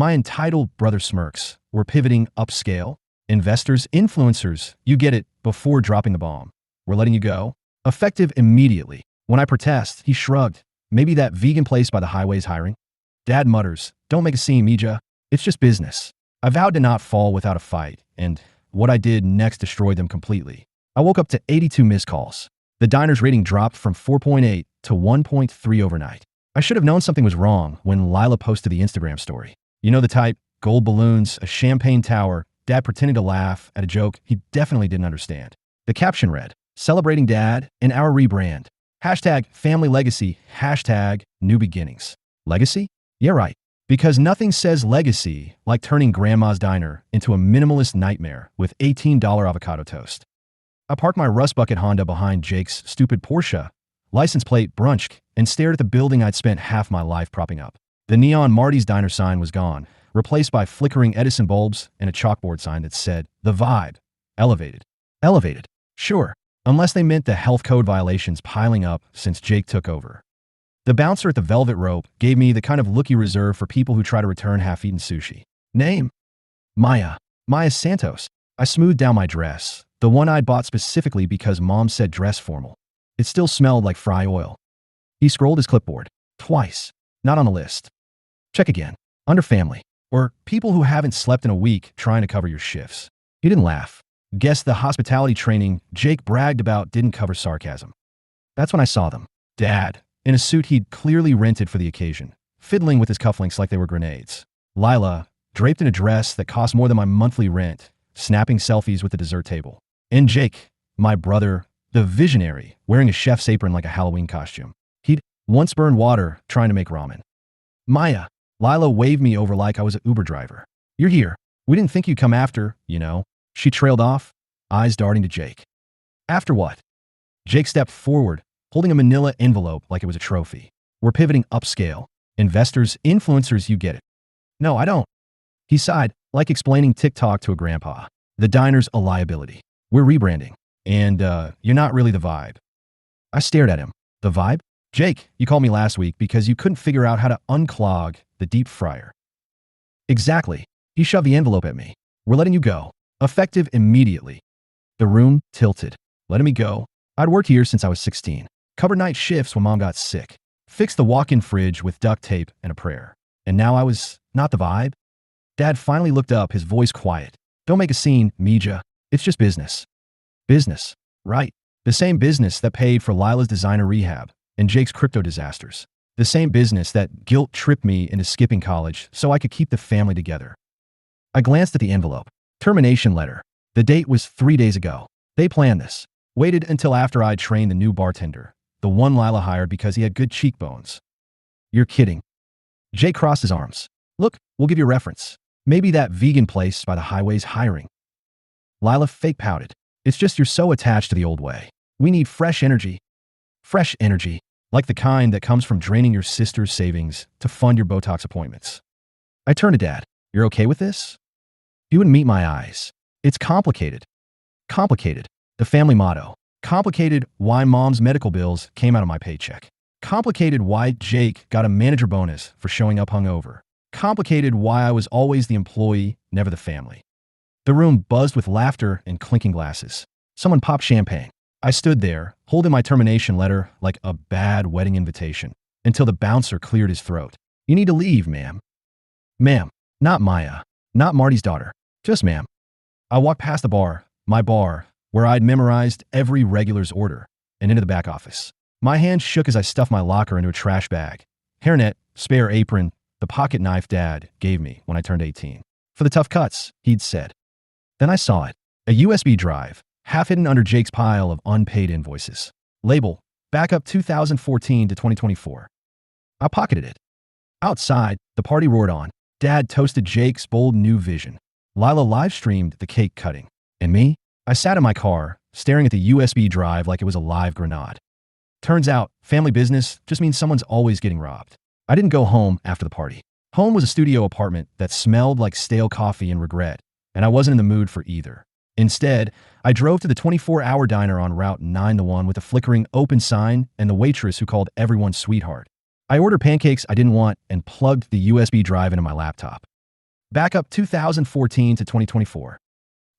My entitled brother smirks. We're pivoting upscale. Investors, influencers, you get it, before dropping the bomb. We're letting you go. Effective immediately. When I protest, he shrugged. Maybe that vegan place by the highway's hiring? Dad mutters, don't make a scene, Mija. It's just business. I vowed to not fall without a fight, and what I did next destroyed them completely. I woke up to 82 missed calls. The diner's rating dropped from 4.8 to 1.3 overnight. I should have known something was wrong when Lila posted the Instagram story. You know the type, gold balloons, a champagne tower, Dad pretending to laugh at a joke he definitely didn't understand. The caption read, celebrating Dad and our rebrand. Hashtag family legacy, hashtag new beginnings. Legacy? Yeah, right. Because nothing says legacy like turning Grandma's Diner into a minimalist nightmare with $18 avocado toast. I parked my rust bucket Honda behind Jake's stupid Porsche, license plate Brunch, and stared at the building I'd spent half my life propping up. The neon Marty's Diner sign was gone, replaced by flickering Edison bulbs and a chalkboard sign that said, The Vibe. Elevated. Elevated. Sure, unless they meant the health code violations piling up since Jake took over. The bouncer at the Velvet Rope gave me the kind of look you reserve for people who try to return half-eaten sushi. Name? Maya. Maya Santos. I smoothed down my dress, the one I'd bought specifically because Mom said dress formal. It still smelled like fry oil. He scrolled his clipboard. Twice. Not on the list. Check again. Under family. Or people who haven't slept in a week trying to cover your shifts. He didn't laugh. Guess the hospitality training Jake bragged about didn't cover sarcasm. That's when I saw them. Dad, in a suit he'd clearly rented for the occasion, fiddling with his cufflinks like they were grenades. Lila, draped in a dress that cost more than my monthly rent, snapping selfies with the dessert table. And Jake, my brother, the visionary, wearing a chef's apron like a Halloween costume. He'd once burned water trying to make ramen. Maya. Lila waved me over like I was an Uber driver. You're here. We didn't think you'd come after, you know. She trailed off, eyes darting to Jake. After what? Jake stepped forward, holding a manila envelope like it was a trophy. We're pivoting upscale. Investors, influencers, you get it. No, I don't. He sighed, like explaining TikTok to a grandpa. The diner's a liability. We're rebranding. And, you're not really the vibe. I stared at him. The vibe? Jake, you called me last week because you couldn't figure out how to unclog the deep fryer. Exactly. He shoved the envelope at me. We're letting you go. Effective immediately. The room tilted. Letting me go. I'd worked here since I was 16. Covered night shifts when Mom got sick. Fixed the walk-in fridge with duct tape and a prayer. And now I was not the vibe? Dad finally looked up, his voice quiet. Don't make a scene, Mija. It's just business. Business. Right. The same business that paid for Lila's designer rehab and Jake's crypto disasters. The same business that guilt-tripped me into skipping college so I could keep the family together. I glanced at the envelope. Termination letter. The date was 3 days ago. They planned this. Waited until after I'd trained the new bartender, the one Lila hired because he had good cheekbones. You're kidding. Jake crossed his arms. Look, we'll give you a reference. Maybe that vegan place by the highway's hiring. Lila fake pouted. It's just you're so attached to the old way. We need fresh energy. Fresh energy. Like the kind that comes from draining your sister's savings to fund your Botox appointments. I turned to Dad. You're okay with this? He wouldn't meet my eyes. It's complicated. Complicated. The family motto. Complicated why Mom's medical bills came out of my paycheck. Complicated why Jake got a manager bonus for showing up hungover. Complicated why I was always the employee, never the family. The room buzzed with laughter and clinking glasses. Someone popped champagne. I stood there, holding my termination letter like a bad wedding invitation, until the bouncer cleared his throat. You need to leave, ma'am. Ma'am. Not Maya. Not Marty's daughter. Just ma'am. I walked past the bar, my bar, where I'd memorized every regular's order, and into the back office. My hand shook as I stuffed my locker into a trash bag. Hairnet, spare apron, the pocket knife Dad gave me when I turned 18. For the tough cuts, he'd said. Then I saw it. A USB drive, half hidden under Jake's pile of unpaid invoices. Label, backup 2014 to 2024. I pocketed it. Outside, the party roared on. Dad toasted Jake's bold new vision. Lila live-streamed the cake cutting. And me? I sat in my car, staring at the USB drive like it was a live grenade. Turns out, family business just means someone's always getting robbed. I didn't go home after the party. Home was a studio apartment that smelled like stale coffee and regret, and I wasn't in the mood for either. Instead, I drove to the 24-hour diner on Route 901 with a flickering open sign and the waitress who called everyone sweetheart. I ordered pancakes I didn't want and plugged the USB drive into my laptop. Back up 2014 to 2024.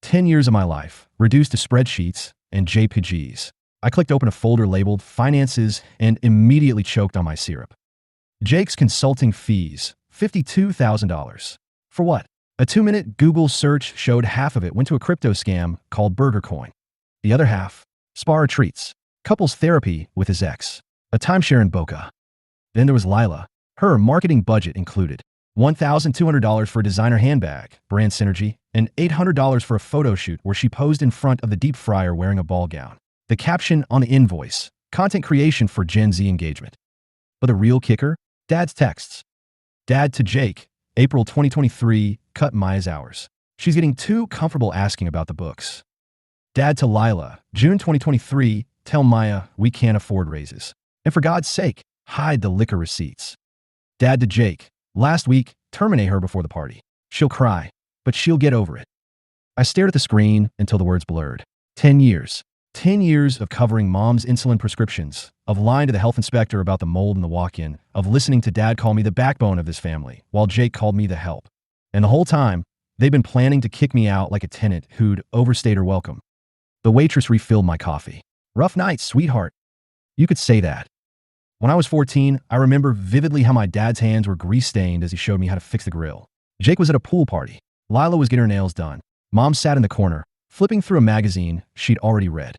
10 years of my life, reduced to spreadsheets and JPGs. I clicked open a folder labeled Finances and immediately choked on my syrup. Jake's consulting fees, $52,000. For what? A 2-minute Google search showed half of it went to a crypto scam called Burger Coin. The other half, spa retreats, couples therapy with his ex, a timeshare in Boca. Then there was Lila. Her marketing budget included $1,200 for a designer handbag, brand synergy, and $800 for a photo shoot where she posed in front of the deep fryer wearing a ball gown. The caption on the invoice, content creation for Gen Z engagement. But the real kicker? Dad's texts. Dad to Jake, April 2023, cut Maya's hours. She's getting too comfortable asking about the books. Dad to Lila, June 2023, tell Maya we can't afford raises. And for God's sake, hide the liquor receipts. Dad to Jake, last week, terminate her before the party. She'll cry, but she'll get over it. I stared at the screen until the words blurred. 10 years. 10 years of covering mom's insulin prescriptions, of lying to the health inspector about the mold in the walk-in, of listening to Dad call me the backbone of this family, while Jake called me the help. And the whole time, they've been planning to kick me out like a tenant who'd overstayed her welcome. The waitress refilled my coffee. Rough night, sweetheart. You could say that. When I was 14, I remember vividly how my dad's hands were grease-stained as he showed me how to fix the grill. Jake was at a pool party. Lila was getting her nails done. Mom sat in the corner, flipping through a magazine she'd already read.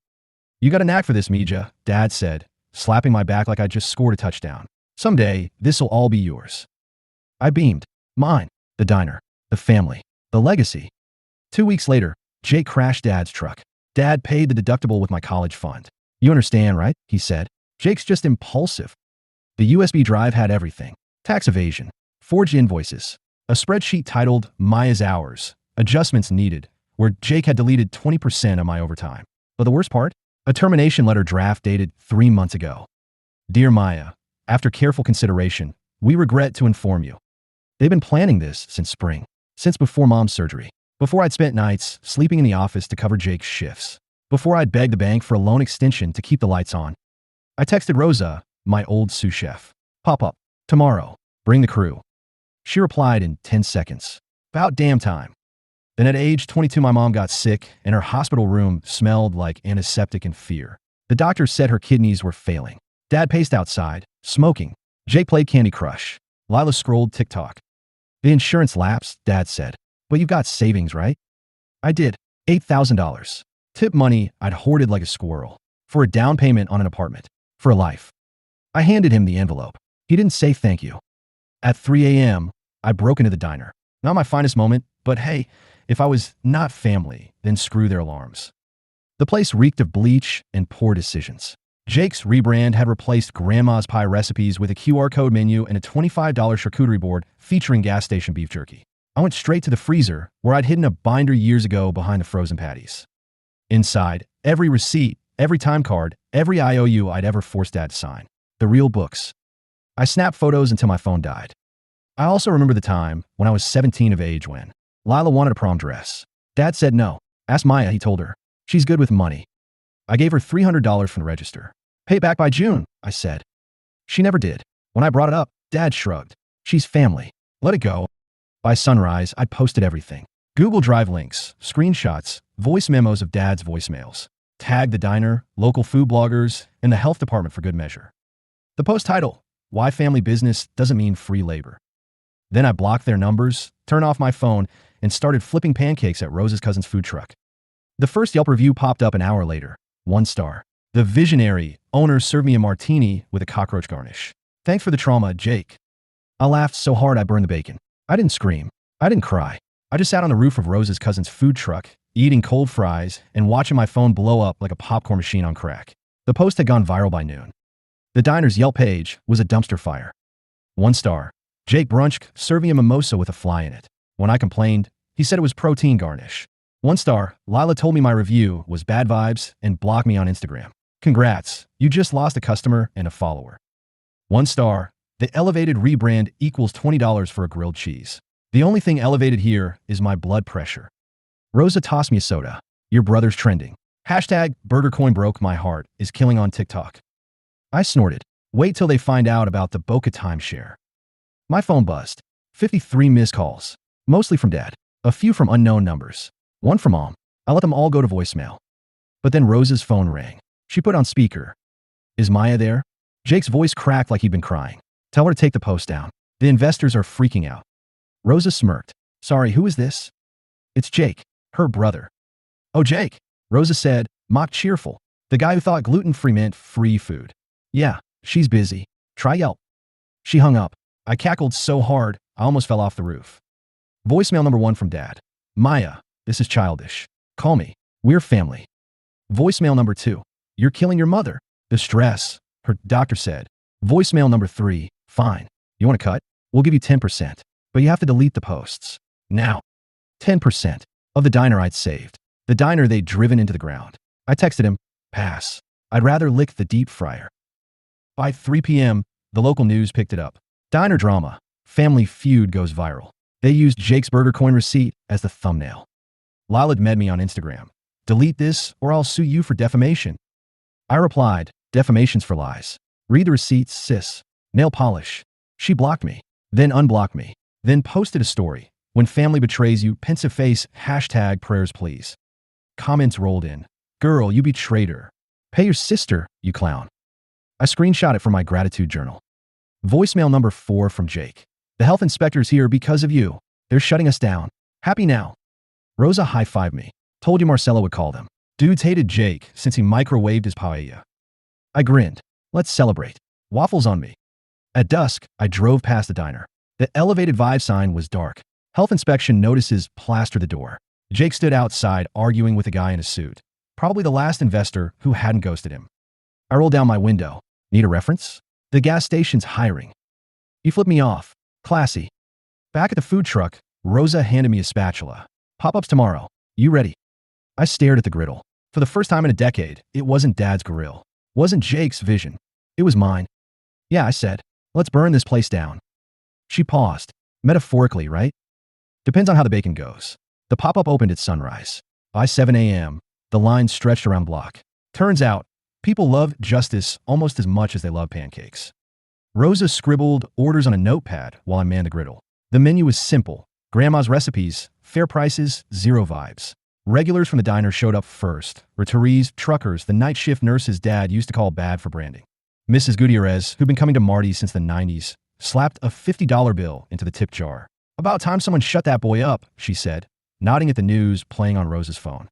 You got a knack for this, Mija, Dad said, slapping my back like I'd just scored a touchdown. Someday, this'll all be yours. I beamed. Mine. The diner. The family. The legacy. 2 weeks later, Jake crashed Dad's truck. Dad paid the deductible with my college fund. You understand, right? He said. Jake's just impulsive. The USB drive had everything. Tax evasion. Forged invoices. A spreadsheet titled Maya's Hours. Adjustments needed, where Jake had deleted 20% of my overtime. But the worst part? A termination letter draft dated 3 months ago. Dear Maya, after careful consideration, we regret to inform you. They've been planning this since spring, since before Mom's surgery, before I'd spent nights sleeping in the office to cover Jake's shifts, before I'd begged the bank for a loan extension to keep the lights on. I texted Rosa, my old sous chef. Pop up. Tomorrow. Bring the crew. She replied in 10 seconds. About damn time. Then at age 22, my mom got sick, and her hospital room smelled like antiseptic and fear. The doctor said her kidneys were failing. Dad paced outside, smoking. Jake played Candy Crush. Lila scrolled TikTok. The insurance lapsed, Dad said. But you've got savings, right? I did. $8,000. Tip money I'd hoarded like a squirrel. For a down payment on an apartment. For a life. I handed him the envelope. He didn't say thank you. At 3 a.m., I broke into the diner. Not my finest moment, but hey, if I was not family, then screw their alarms. The place reeked of bleach and poor decisions. Jake's rebrand had replaced Grandma's pie recipes with a QR code menu and a $25 charcuterie board featuring gas station beef jerky. I went straight to the freezer, where I'd hidden a binder years ago behind the frozen patties. Inside, every receipt, every time card, every IOU I'd ever forced Dad to sign. The real books. I snapped photos until my phone died. I also remember the time when I was 17 of age when Lila wanted a prom dress. Dad said no. Ask Maya, he told her. She's good with money. I gave her $300 from the register. Pay it back by June, I said. She never did. When I brought it up, Dad shrugged. She's family. Let it go. By sunrise, I posted everything. Google Drive links, screenshots, voice memos of Dad's voicemails. Tagged the diner, local food bloggers, and the health department for good measure. The post title, Why Family Business Doesn't Mean Free Labor. Then I blocked their numbers, turned off my phone, and started flipping pancakes at Rose's cousin's food truck. The first Yelp review popped up an hour later. 1 star. The visionary owner served me a martini with a cockroach garnish. Thanks for the trauma, Jake. I laughed so hard I burned the bacon. I didn't scream. I didn't cry. I just sat on the roof of Rose's cousin's food truck, eating cold fries and watching my phone blow up like a popcorn machine on crack. The post had gone viral by noon. The diner's Yelp page was a dumpster fire. 1 star. Jake Brunch serving a mimosa with a fly in it. When I complained, he said it was protein garnish. 1 star. Lila told me my review was bad vibes and blocked me on Instagram. Congrats, you just lost a customer and a follower. 1 star. The elevated rebrand equals $20 for a grilled cheese. The only thing elevated here is my blood pressure. Rosa tossed me a soda. Your brother's trending. Hashtag BurgerCoin broke my heart is killing on TikTok. I snorted. Wait till they find out about the Boca timeshare. My phone buzzed. 53 missed calls. Mostly from Dad. A few from unknown numbers. One from Mom. I let them all go to voicemail. But then Rosa's phone rang. She put on speaker. Is Maya there? Jake's voice cracked like he'd been crying. Tell her to take the post down. The investors are freaking out. Rosa smirked. Sorry, who is this? It's Jake, her brother. Oh, Jake, Rosa said, mock cheerful. The guy who thought gluten-free meant free food. Yeah, she's busy. Try Yelp. She hung up. I cackled so hard, I almost fell off the roof. Voicemail number 1 from Dad. Maya, this is childish. Call me. We're family. Voicemail number 2. You're killing your mother. The stress, her doctor said. Voicemail number 3. Fine. You want to cut? We'll give you 10%. But you have to delete the posts. Now. 10% of the diner I'd saved. The diner they'd driven into the ground. I texted him, pass. I'd rather lick the deep fryer. By 3 p.m., the local news picked it up. Diner drama. Family feud goes viral. They used Jake's Burger Coin receipt as the thumbnail. Lila'd met me on Instagram. Delete this or I'll sue you for defamation. I replied, defamation's for lies. Read the receipts, sis. Nail polish. She blocked me, then unblocked me, then posted a story. When family betrays you, pensive face, hashtag prayers please. Comments rolled in. Girl, you betrayed her. Pay your sister, you clown. I screenshot it from my gratitude journal. Voicemail number 4 from Jake. The health inspector's here because of you. They're shutting us down. Happy now. Rosa high-fived me. Told you Marcelo would call them. Dudes hated Jake since he microwaved his paella. I grinned. Let's celebrate. Waffles on me. At dusk, I drove past the diner. The elevated vibe sign was dark. Health inspection notices plaster the door. Jake stood outside arguing with a guy in a suit. Probably the last investor who hadn't ghosted him. I rolled down my window. Need a reference? The gas station's hiring. He flipped me off. Classy. Back at the food truck, Rosa handed me a spatula. Pop-ups tomorrow. You ready? I stared at the griddle. For the first time in a decade, it wasn't Dad's grill. Wasn't Jake's vision. It was mine. Yeah, I said. Let's burn this place down. She paused. Metaphorically, right? Depends on how the bacon goes. The pop-up opened at sunrise. By 7 a.m., the line stretched around the block. Turns out, people love justice almost as much as they love pancakes. Rosa scribbled orders on a notepad while I manned the griddle. The menu was simple. Grandma's recipes, fair prices, zero vibes. Regulars from the diner showed up first. Retirees, truckers, the night shift nurse's dad used to call bad for branding. Mrs. Gutierrez, who'd been coming to Marty's since the 90s, slapped a $50 bill into the tip jar. About time someone shut that boy up, she said, nodding at the news playing on Rosa's phone.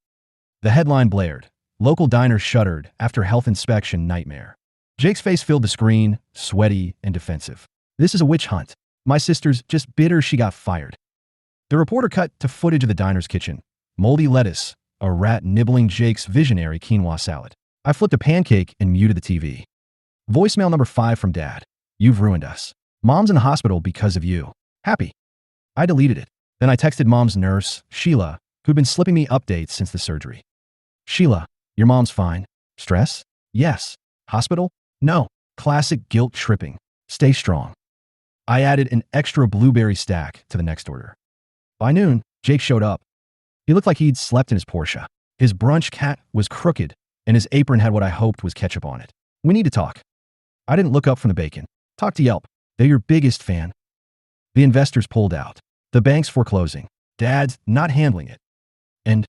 The headline blared. Local diner shuttered after health inspection nightmare. Jake's face filled the screen, sweaty and defensive. This is a witch hunt. My sister's just bitter she got fired. The reporter cut to footage of the diner's kitchen. Moldy lettuce, a rat nibbling Jake's visionary quinoa salad. I flipped a pancake and muted the TV. Voicemail number 5 from Dad. You've ruined us. Mom's in the hospital because of you. Happy. I deleted it. Then I texted Mom's nurse, Sheila, who'd been slipping me updates since the surgery. Sheila, your mom's fine. Stress? Yes. Hospital? No. Classic guilt tripping. Stay strong. I added an extra blueberry stack to the next order. By noon, Jake showed up. He looked like he'd slept in his Porsche. His brunch cat was crooked, and his apron had what I hoped was ketchup on it. We need to talk. I didn't look up from the bacon. Talk to Yelp. They're your biggest fan. The investors pulled out. The bank's foreclosing. Dad's not handling it. And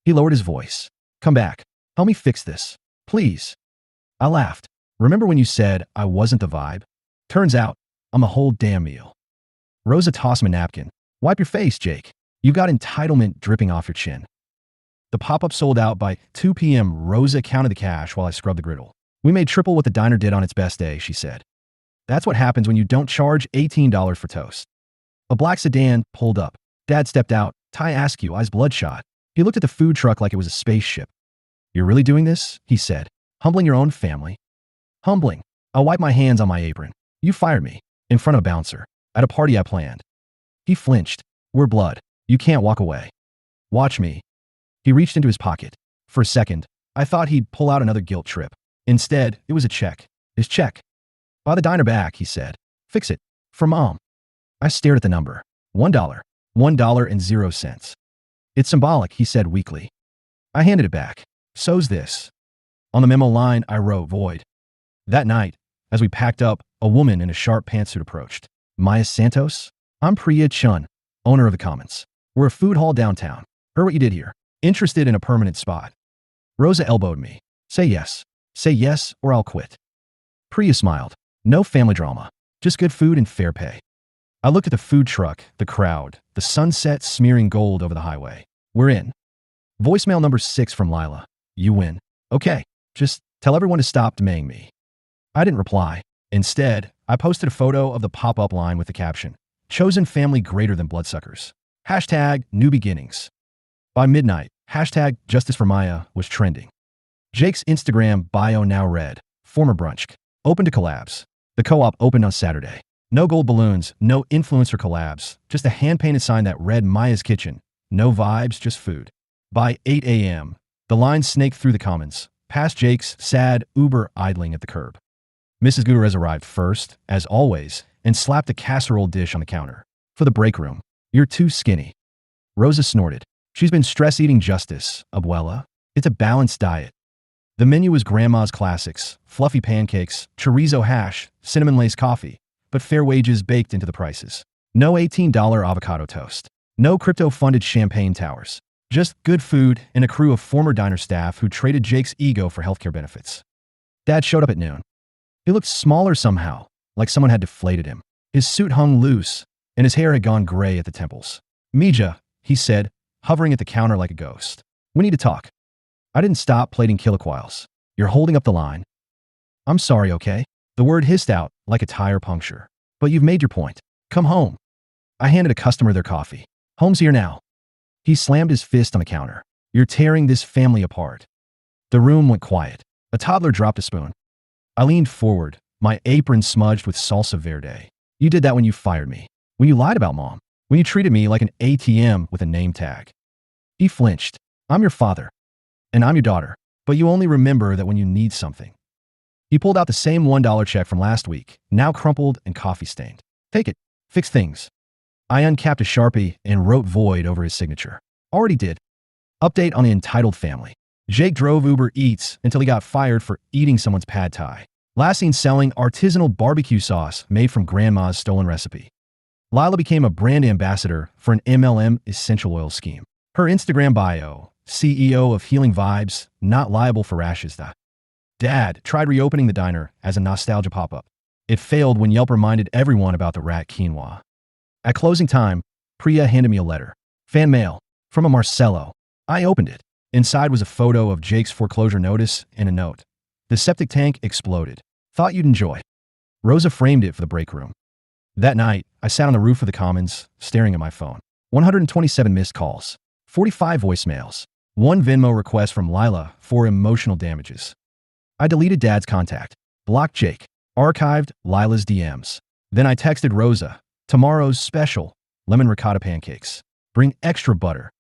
he lowered his voice. Come back. Help me fix this. Please. I laughed. Remember when you said I wasn't the vibe? Turns out, I'm a whole damn meal. Rosa tossed him a napkin. Wipe your face, Jake. You got entitlement dripping off your chin. The pop-up sold out by 2 p.m. Rosa counted the cash while I scrubbed the griddle. We made triple what the diner did on its best day, she said. That's what happens when you don't charge $18 for toast. A black sedan pulled up. Dad stepped out, tie askew, eyes bloodshot. He looked at the food truck like it was a spaceship. You're really doing this? He said. Humbling your own family? Humbling. I wiped my hands on my apron. You fired me. In front of a bouncer. At a party I planned. He flinched. We're blood. You can't walk away. Watch me. He reached into his pocket. For a second, I thought he'd pull out another guilt trip. Instead, it was a check. His check. Buy the diner back, he said. Fix it. For Mom. I stared at the number. $1. $1.00. It's symbolic, he said weakly. I handed it back. So's this. On the memo line, I wrote void. That night, as we packed up, a woman in a sharp pantsuit approached. Maya Santos? I'm Priya Chun. owner of the Commons. We're a food hall downtown. Heard what you did here. Interested in a permanent spot. Rosa elbowed me. Say yes. Say yes or I'll quit. Priya smiled. No family drama. Just good food and fair pay. I looked at the food truck, the crowd, the sunset smearing gold over the highway. We're in. Voicemail number 6 from Lila. You win. Okay, just tell everyone to stop demaying me. I didn't reply. Instead, I posted a photo of the pop-up line with the caption, chosen family greater than bloodsuckers. Hashtag new beginnings. By midnight, hashtag justice for Maya was trending. Jake's Instagram bio now read, former brunch, open to collabs. The co-op opened on Saturday. No gold balloons, no influencer collabs, just a hand-painted sign that read Maya's Kitchen. No vibes, just food. By 8 a.m., the line snaked through the Commons, past Jake's sad Uber idling at the curb. Mrs. Gutierrez arrived first, as always, and slapped a casserole dish on the counter. For the break room. You're too skinny. Rosa snorted. She's been stress-eating justice, abuela. It's a balanced diet. The menu was grandma's classics, fluffy pancakes, chorizo hash, cinnamon lace coffee, but fair wages baked into the prices. No $18 avocado toast. No crypto-funded champagne towers. Just good food and a crew of former diner staff who traded Jake's ego for healthcare benefits. Dad showed up at noon. He looked smaller somehow, like someone had deflated him. His suit hung loose, and his hair had gone gray at the temples. Mija, he said, hovering at the counter like a ghost. We need to talk. I didn't stop plating kiloquails. You're holding up the line. I'm sorry, okay? The word hissed out like a tire puncture. But you've made your point. Come home. I handed a customer their coffee. Home's here now. He slammed his fist on the counter. You're tearing this family apart. The room went quiet. A toddler dropped a spoon. I leaned forward, my apron smudged with salsa verde. You did that when you fired me. When you lied about Mom. When you treated me like an ATM with a name tag. He flinched. I'm your father. And I'm your daughter. But you only remember that when you need something. He pulled out the same $1 check from last week, now crumpled and coffee-stained. Take it. Fix things. I uncapped a Sharpie and wrote void over his signature. Already did. Update on the entitled family. Jake drove Uber Eats until he got fired for eating someone's pad thai. Last seen selling artisanal barbecue sauce made from grandma's stolen recipe. Lila became a brand ambassador for an MLM essential oil scheme. Her Instagram bio, CEO of Healing Vibes, not liable for rashes. Dad tried reopening the diner as a nostalgia pop-up. It failed when Yelp reminded everyone about the rat quinoa. At closing time, Priya handed me a letter. Fan mail. From a Marcelo. I opened it. Inside was a photo of Jake's foreclosure notice and a note. The septic tank exploded. Thought you'd enjoy. Rosa framed it for the break room. That night, I sat on the roof of the Commons, staring at my phone. 127 missed calls. 45 voicemails. 1 Venmo request from Lila for emotional damages. I deleted Dad's contact. Blocked Jake. Archived Lila's DMs. Then I texted Rosa. Tomorrow's special. Lemon ricotta pancakes. Bring extra butter.